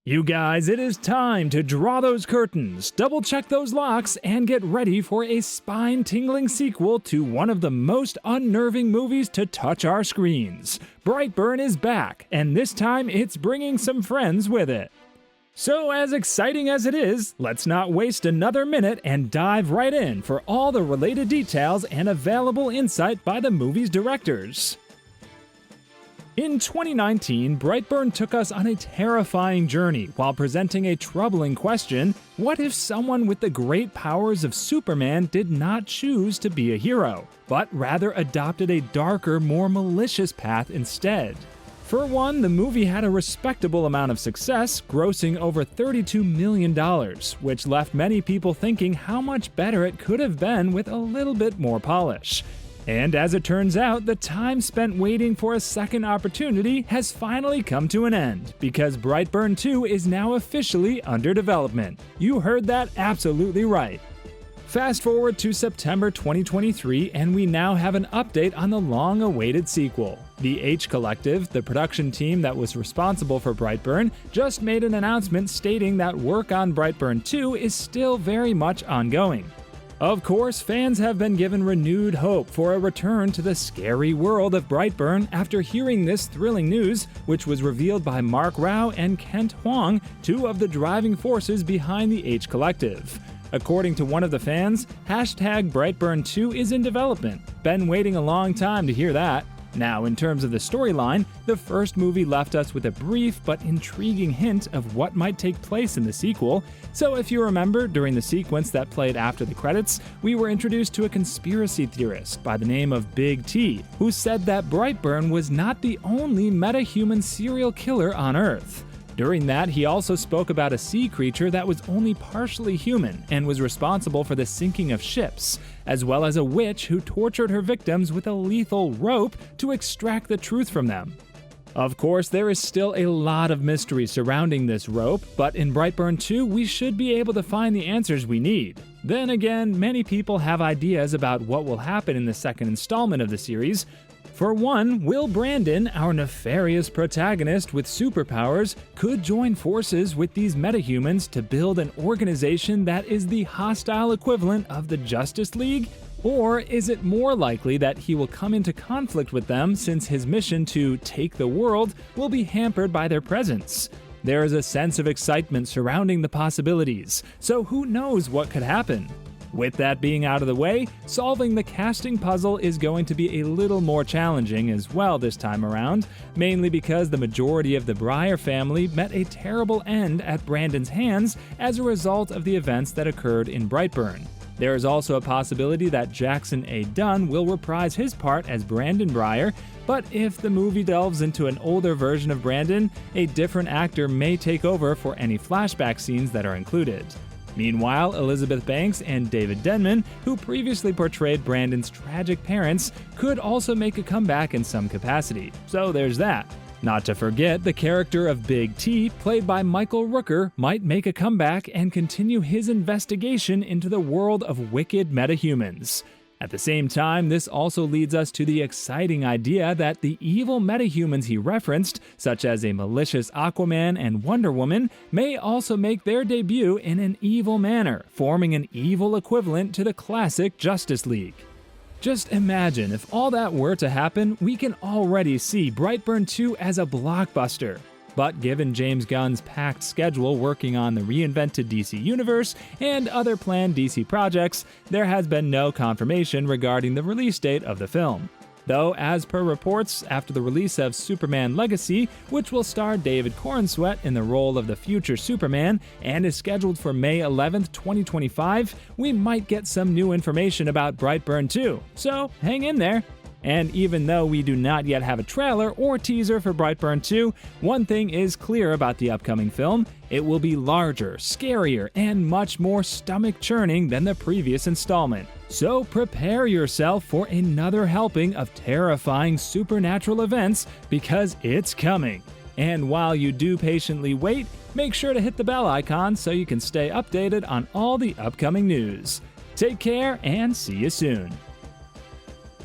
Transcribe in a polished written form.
You guys, it is time to draw those curtains, double check those locks, and get ready for a spine-tingling sequel to one of the most unnerving movies to touch our screens. Brightburn is back, and this time it's bringing some friends with it. So as exciting as it is, let's not waste another minute and dive right in for all the related details and available insight by the movie's directors. In 2019, Brightburn took us on a terrifying journey while presenting a troubling question: what if someone with the great powers of Superman did not choose to be a hero, but rather adopted a darker, more malicious path instead? For one, the movie had a respectable amount of success, grossing over $32 million, which left many people thinking how much better it could have been with a little bit more polish. And as it turns out, the time spent waiting for a second opportunity has finally come to an end, because Brightburn 2 is now officially under development. You heard that absolutely right. Fast forward to September 2023, and we now have an update on the long-awaited sequel. The H Collective, the production team that was responsible for Brightburn, just made an announcement stating that work on Brightburn 2 is still very much ongoing. Of course, fans have been given renewed hope for a return to the scary world of Brightburn after hearing this thrilling news, which was revealed by Mark Rao and Kent Huang, two of the driving forces behind the H Collective. According to one of the fans, #Brightburn2 is in development. Been waiting a long time to hear that. Now, in terms of the storyline, the first movie left us with a brief but intriguing hint of what might take place in the sequel. So if you remember, during the sequence that played after the credits, we were introduced to a conspiracy theorist by the name of Big T, who said that Brightburn was not the only metahuman serial killer on Earth. During that, he also spoke about a sea creature that was only partially human and was responsible for the sinking of ships, as well as a witch who tortured her victims with a lethal rope to extract the truth from them. Of course, there is still a lot of mystery surrounding this rope, but in Brightburn 2, we should be able to find the answers we need. Then again, many people have ideas about what will happen in the second installment of the series. For one, Will Brandon, our nefarious protagonist with superpowers, could join forces with these metahumans to build an organization that is the hostile equivalent of the Justice League? Or is it more likely that he will come into conflict with them since his mission to take the world will be hampered by their presence? There is a sense of excitement surrounding the possibilities, so who knows what could happen? With that being out of the way, solving the casting puzzle is going to be a little more challenging as well this time around, mainly because the majority of the Breyer family met a terrible end at Brandon's hands as a result of the events that occurred in Brightburn. There is also a possibility that Jackson A. Dunn will reprise his part as Brandon Breyer, but if the movie delves into an older version of Brandon, a different actor may take over for any flashback scenes that are included. Meanwhile, Elizabeth Banks and David Denman, who previously portrayed Brandon's tragic parents, could also make a comeback in some capacity, so there's that. Not to forget, the character of Big T, played by Michael Rooker, might make a comeback and continue his investigation into the world of wicked metahumans. At the same time, this also leads us to the exciting idea that the evil metahumans he referenced, such as a malicious Aquaman and Wonder Woman, may also make their debut in an evil manner, forming an evil equivalent to the classic Justice League. Just imagine if all that were to happen, we can already see Brightburn 2 as a blockbuster. But given James Gunn's packed schedule working on the reinvented DC Universe and other planned DC projects, there has been no confirmation regarding the release date of the film. Though, as per reports, after the release of Superman Legacy, which will star David Corenswet in the role of the future Superman and is scheduled for May 11th, 2025, we might get some new information about Brightburn 2, so hang in there. And even though we do not yet have a trailer or teaser for Brightburn 2, one thing is clear about the upcoming film: it will be larger, scarier, and much more stomach-churning than the previous installment. So prepare yourself for another helping of terrifying supernatural events, because it's coming. And while you do patiently wait, make sure to hit the bell icon so you can stay updated on all the upcoming news. Take care and see you soon.